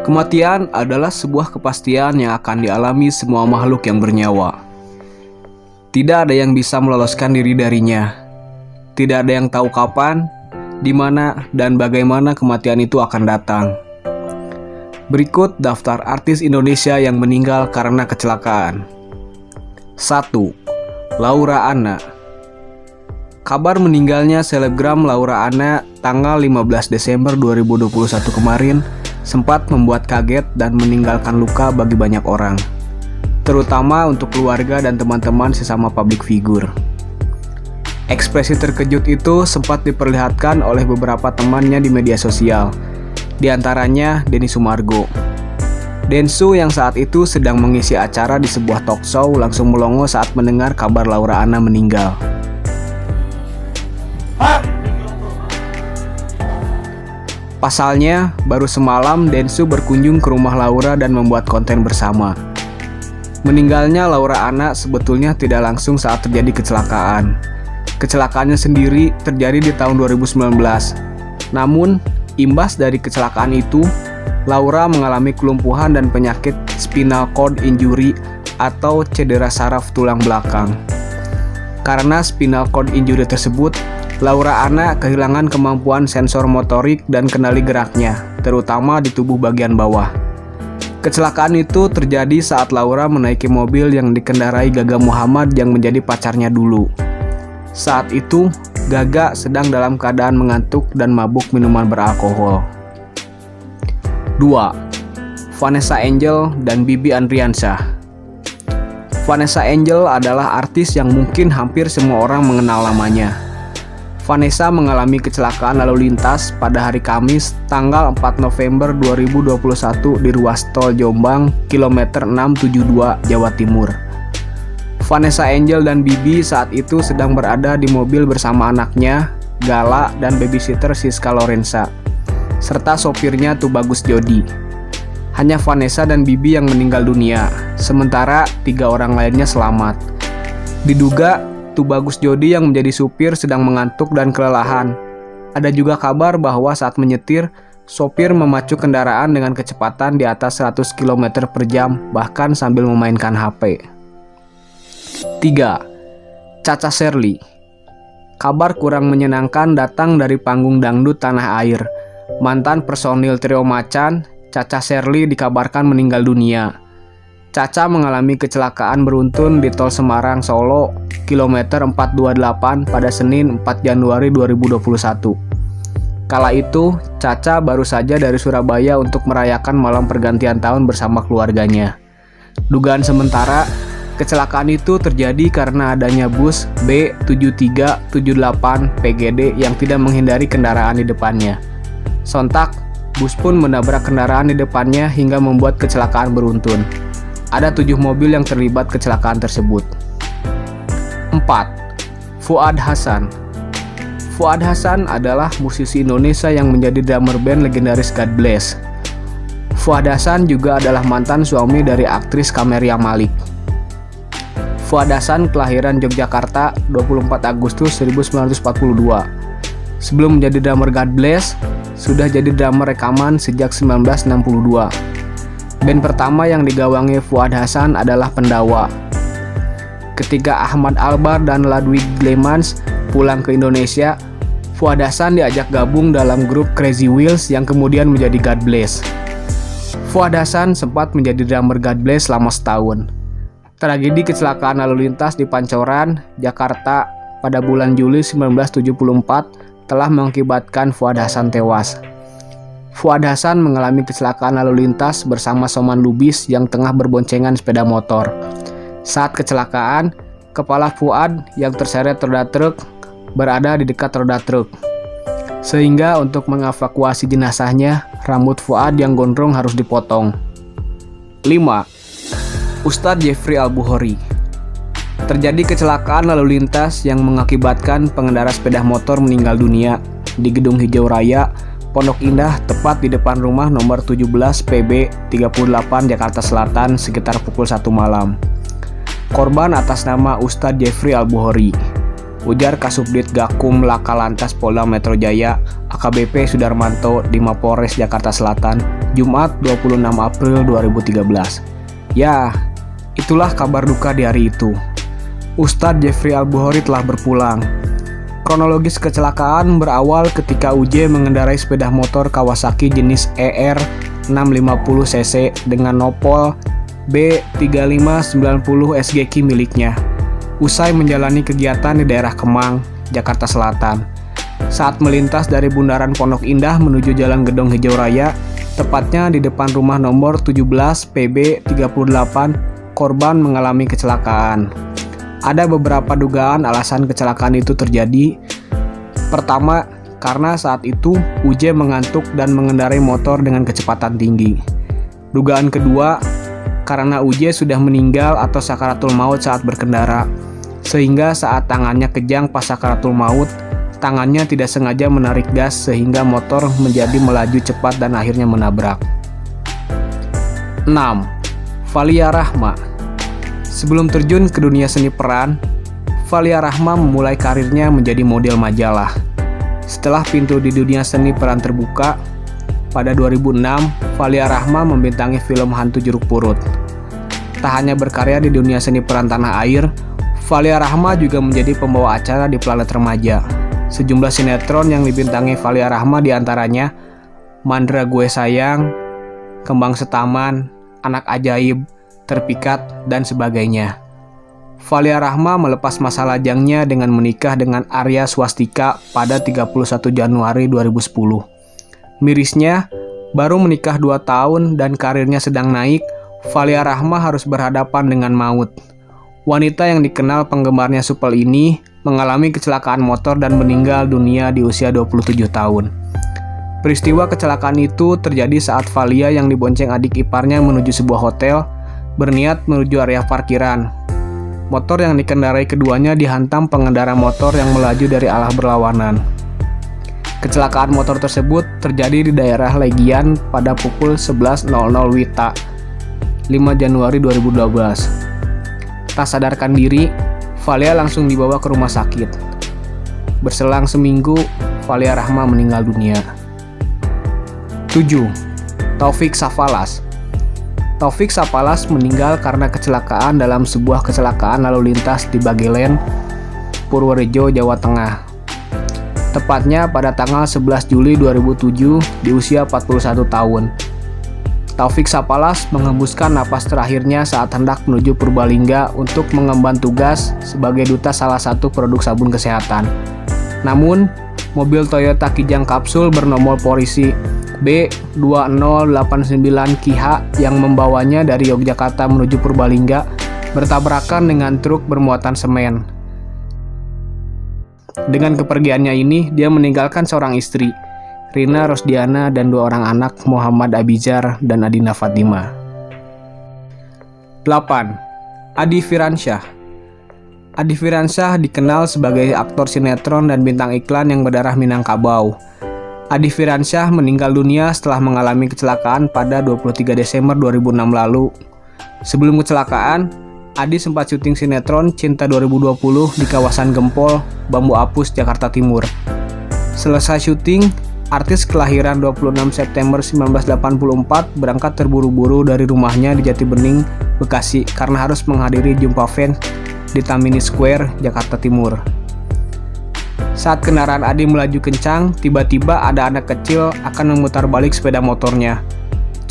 Kematian adalah sebuah kepastian yang akan dialami semua makhluk yang bernyawa. Tidak ada yang bisa meloloskan diri darinya. Tidak ada yang tahu kapan, di mana, dan bagaimana kematian itu akan datang. Berikut daftar artis Indonesia yang meninggal karena kecelakaan. 1. Laura Anna. Kabar meninggalnya selebgram Laura Anna tanggal 15 Desember 2021 kemarin sempat membuat kaget dan meninggalkan luka bagi banyak orang, terutama untuk keluarga dan teman-teman sesama publik figur. Ekspresi terkejut itu sempat diperlihatkan oleh beberapa temannya di media sosial, di antaranya Denny Sumargo. Densu yang saat itu sedang mengisi acara di sebuah talk show langsung melongo saat mendengar kabar Laura Anna meninggal. Pasalnya, baru semalam Densu berkunjung ke rumah Laura dan membuat konten bersama. Meninggalnya Laura Anna sebetulnya tidak langsung saat terjadi kecelakaan. Kecelakaannya sendiri terjadi di tahun 2019. Namun, imbas dari kecelakaan itu, Laura mengalami kelumpuhan dan penyakit spinal cord injury atau cedera saraf tulang belakang. Karena spinal cord injury tersebut, Laura Anna kehilangan kemampuan sensor motorik dan kendali geraknya, terutama di tubuh bagian bawah. Kecelakaan itu terjadi saat Laura menaiki mobil yang dikendarai Gaga Muhammad yang menjadi pacarnya dulu. Saat itu, Gaga sedang dalam keadaan mengantuk dan mabuk minuman beralkohol. 2. Vanessa Angel dan Bibi Andriansyah. Vanessa Angel adalah artis yang mungkin hampir semua orang mengenal namanya. Vanessa mengalami kecelakaan lalu lintas pada hari Kamis tanggal 4 November 2021 di ruas tol Jombang, kilometer 672, Jawa Timur. Vanessa Angel dan Bibi saat itu sedang berada di mobil bersama anaknya, Gala, dan babysitter Siska Lorenza, serta sopirnya Tubagus Jodi. Hanya Vanessa dan Bibi yang meninggal dunia, sementara 3 orang lainnya selamat. Diduga Tubagus Jodi yang menjadi supir sedang mengantuk dan kelelahan. Ada juga kabar bahwa saat menyetir, sopir memacu kendaraan dengan kecepatan di atas 100 km per jam, bahkan sambil memainkan HP. 3. Cha-Cha Sherly. Kabar kurang menyenangkan datang dari panggung dangdut tanah air. Mantan personil Trio Macan, Cha-Cha Sherly dikabarkan meninggal dunia. Cha-Cha mengalami kecelakaan beruntun di Tol Semarang Solo, kilometer 428 pada Senin 4 Januari 2021. Kala itu, Cha-Cha baru saja dari Surabaya untuk merayakan malam pergantian tahun bersama keluarganya. Dugaan sementara, kecelakaan itu terjadi karena adanya bus B7378 PGD yang tidak menghindari kendaraan di depannya. Sontak, bus pun menabrak kendaraan di depannya hingga membuat kecelakaan beruntun. Ada 7 mobil yang terlibat kecelakaan tersebut. 4. Fuad Hasan. Fuad Hasan adalah musisi Indonesia yang menjadi drummer band legendaris God Bless. Fuad Hasan juga adalah mantan suami dari aktris Camelia Malik. Fuad Hasan kelahiran Yogyakarta 24 Agustus 1942. Sebelum menjadi drummer God Bless, sudah jadi drummer rekaman sejak 1962. Band pertama yang digawangi Fuad Hasan adalah Pendawa. Ketika Ahmad Albar dan Ludwig Glemans pulang ke Indonesia, Fuad Hasan diajak gabung dalam grup Crazy Wheels yang kemudian menjadi God Bless. Fuad Hasan sempat menjadi drummer God Bless selama setahun. Tragedi kecelakaan lalu lintas di Pancoran, Jakarta pada bulan Juli 1974 telah mengakibatkan Fuad Hasan tewas. Fuad Hasan mengalami kecelakaan lalu lintas bersama Soman Lubis yang tengah berboncengan sepeda motor. Saat kecelakaan, kepala Fuad yang terseret roda truk berada di dekat roda truk. Sehingga untuk mengevakuasi jenazahnya, rambut Fuad yang gondrong harus dipotong. 5. Ustadz Jeffrey Al-Bukhari. Terjadi kecelakaan lalu lintas yang mengakibatkan pengendara sepeda motor meninggal dunia di Gedung Hijau Raya, Pondok Indah, tepat di depan rumah nomor 17 PB 38 Jakarta Selatan sekitar pukul 1 malam. Korban atas nama Ustadz Jeffrey Al-Bukhari. Ujar Kasubdit Gakum Laka Lantas Polda Metro Jaya AKBP Sudarmanto di Mapolres Jakarta Selatan, Jumat 26 April 2013. Ya, itulah kabar duka di hari itu. Ustadz Jeffrey Al-Bukhari telah berpulang. Kronologis kecelakaan berawal ketika UJ mengendarai sepeda motor Kawasaki jenis ER 650cc dengan nopol B3590 SGK miliknya, usai menjalani kegiatan di daerah Kemang, Jakarta Selatan. Saat melintas dari Bundaran Pondok Indah menuju Jalan Gedong Hijau Raya, tepatnya di depan rumah nomor 17 PB 38, korban mengalami kecelakaan. Ada beberapa dugaan alasan kecelakaan itu terjadi. Pertama, karena saat itu UJ mengantuk dan mengendarai motor dengan kecepatan tinggi. Dugaan kedua, karena UJ sudah meninggal atau sakaratul maut saat berkendara, sehingga saat tangannya kejang pas sakaratul maut, tangannya tidak sengaja menarik gas sehingga motor menjadi melaju cepat dan akhirnya menabrak. 6. Valia Rahma. Sebelum terjun ke dunia seni peran, Valia Rahma memulai karirnya menjadi model majalah. Setelah pintu di dunia seni peran terbuka, pada 2006, Valia Rahma membintangi film Hantu Jeruk Purut. Tak hanya berkarya di dunia seni peran tanah air, Valia Rahma juga menjadi pembawa acara di Planet Remaja. Sejumlah sinetron yang dibintangi Valia Rahma diantaranya Mandra Gue Sayang, Kembang Setaman, Anak Ajaib, Terpikat, dan sebagainya. Valia Rahma melepas masa lajangnya dengan menikah dengan Arya Swastika pada 31 Januari 2010. Mirisnya, baru menikah 2 tahun dan karirnya sedang naik, Valia Rahma harus berhadapan dengan maut. Wanita yang dikenal penggemarnya supel ini mengalami kecelakaan motor dan meninggal dunia di usia 27 tahun. Peristiwa kecelakaan itu terjadi saat Valia yang dibonceng adik iparnya menuju sebuah hotel, berniat menuju area parkiran. Motor yang dikendarai keduanya dihantam pengendara motor yang melaju dari arah berlawanan. Kecelakaan motor tersebut terjadi di daerah Legian pada pukul 11.00 WITA, 5 Januari 2012. Tak sadarkan diri, Valia langsung dibawa ke rumah sakit. Berselang seminggu, Valia Rahma meninggal dunia. 7. Taufik Safalas. Taufik Safalas meninggal karena kecelakaan dalam sebuah kecelakaan lalu lintas di Bagelen, Purworejo, Jawa Tengah. Tepatnya pada tanggal 11 Juli 2007 di usia 41 tahun. Taufik Safalas menghembuskan napas terakhirnya saat hendak menuju Purbalingga untuk mengemban tugas sebagai duta salah satu produk sabun kesehatan. Namun, mobil Toyota Kijang Kapsul bernomor polisi B2089 KIH yang membawanya dari Yogyakarta menuju Purbalingga bertabrakan dengan truk bermuatan semen. Dengan kepergiannya ini, dia meninggalkan seorang istri, Rina Rosdiana, dan 2 orang anak, Muhammad Abizar dan Adina Fatimah. 8. Adi Firansyah. Adi Firansyah dikenal sebagai aktor sinetron dan bintang iklan yang berdarah Minangkabau. Adi Firansyah meninggal dunia setelah mengalami kecelakaan pada 23 Desember 2006 lalu. Sebelum kecelakaan, Adi sempat syuting sinetron Cinta 2020 di kawasan Gempol, Bambu Apus, Jakarta Timur. Selesai syuting, artis kelahiran 26 September 1984 berangkat terburu-buru dari rumahnya di Jatibening, Bekasi karena harus menghadiri jumpa fans di Tamini Square, Jakarta Timur. Saat kendaraan Adi melaju kencang, tiba-tiba ada anak kecil akan memutar balik sepeda motornya.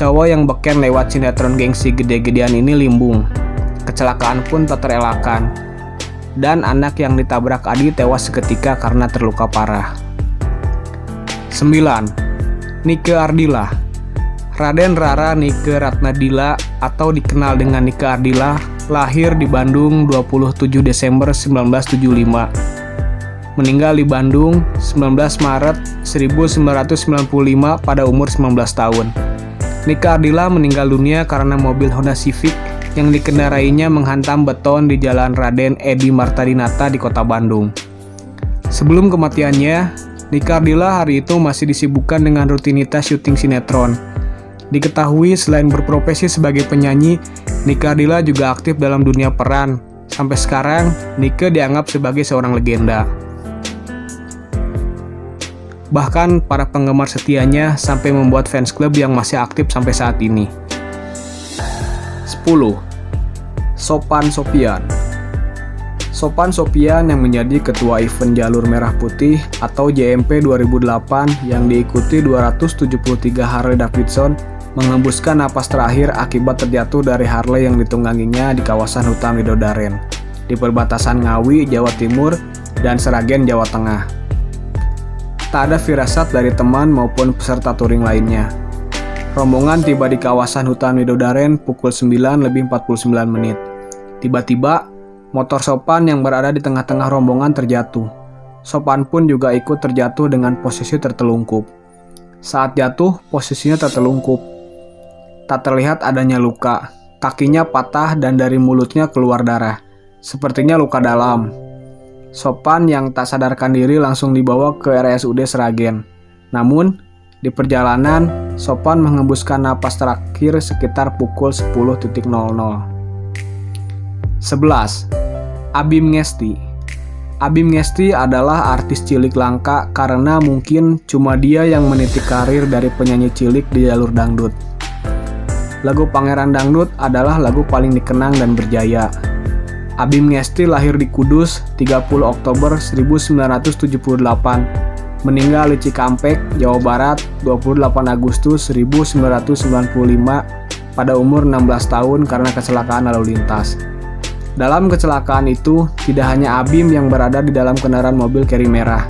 Cowok yang beken lewat sinetron gengsi gede-gedean ini limbung. Kecelakaan pun tak terelakkan. Dan anak yang ditabrak Adi tewas seketika karena terluka parah. 9. Nike Ardila. Raden Rara Nike Ratnadila atau dikenal dengan Nike Ardila lahir di Bandung 27 Desember 1975. Meninggal di Bandung 19 Maret 1995 pada umur 19 tahun. Nike Ardila meninggal dunia karena mobil Honda Civic yang dikendarainya menghantam beton di Jalan Raden Edi Martadinata di kota Bandung. Sebelum kematiannya, Nike Ardila hari itu masih disibukkan dengan rutinitas syuting sinetron. Diketahui selain berprofesi sebagai penyanyi, Nike Ardila juga aktif dalam dunia peran. Sampai sekarang, Nike dianggap sebagai seorang legenda. Bahkan para penggemar setianya sampai membuat fans club yang masih aktif sampai saat ini. 10. Sophan Sophian. Sophan Sophian yang menjadi ketua event Jalur Merah Putih atau JMP 2008 yang diikuti 273 Harley Davidson mengembuskan napas terakhir akibat terjatuh dari Harley yang ditungganginya di kawasan hutan Widodaren di perbatasan Ngawi, Jawa Timur dan Sragen, Jawa Tengah. Tak ada firasat dari teman maupun peserta touring lainnya. Rombongan tiba di kawasan hutan Widodaren pukul 9:49 menit. Tiba-tiba, motor Sophan yang berada di tengah-tengah rombongan terjatuh. Sophan pun juga ikut terjatuh dengan posisi tertelungkup. Saat jatuh, posisinya tertelungkup. Tak terlihat adanya luka. Kakinya patah dan dari mulutnya keluar darah. Sepertinya luka dalam. Sophan yang tak sadarkan diri langsung dibawa ke RSUD Sragen. Namun, di perjalanan, Sophan mengembuskan napas terakhir sekitar pukul 10.00. 11. Abim Ngesti. Abim Ngesti adalah artis cilik langka karena mungkin cuma dia yang meniti karir dari penyanyi cilik di jalur dangdut. Lagu Pangeran Dangdut adalah lagu paling dikenang dan berjaya. Abim Ngesti lahir di Kudus 30 Oktober 1978, meninggal di Cikampek, Jawa Barat 28 Agustus 1995 pada umur 16 tahun karena kecelakaan lalu lintas. Dalam kecelakaan itu, tidak hanya Abim yang berada di dalam kendaraan mobil Carry merah,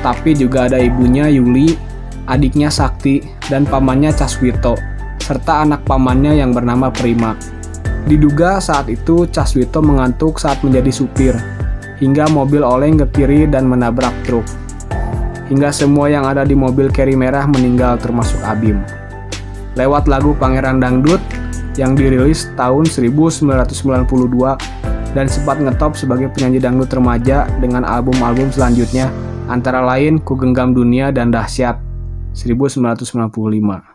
tapi juga ada ibunya Yuli, adiknya Sakti, dan pamannya Caswito, serta anak pamannya yang bernama Prima. Diduga saat itu Caswito mengantuk saat menjadi supir, hingga mobil oleng ke kiri dan menabrak truk. Hingga semua yang ada di mobil Carry merah meninggal termasuk Abim. Lewat lagu Pangeran Dangdut yang dirilis tahun 1992 dan sempat ngetop sebagai penyanyi dangdut remaja dengan album-album selanjutnya antara lain Ku Genggam Dunia dan Dahsyat 1995.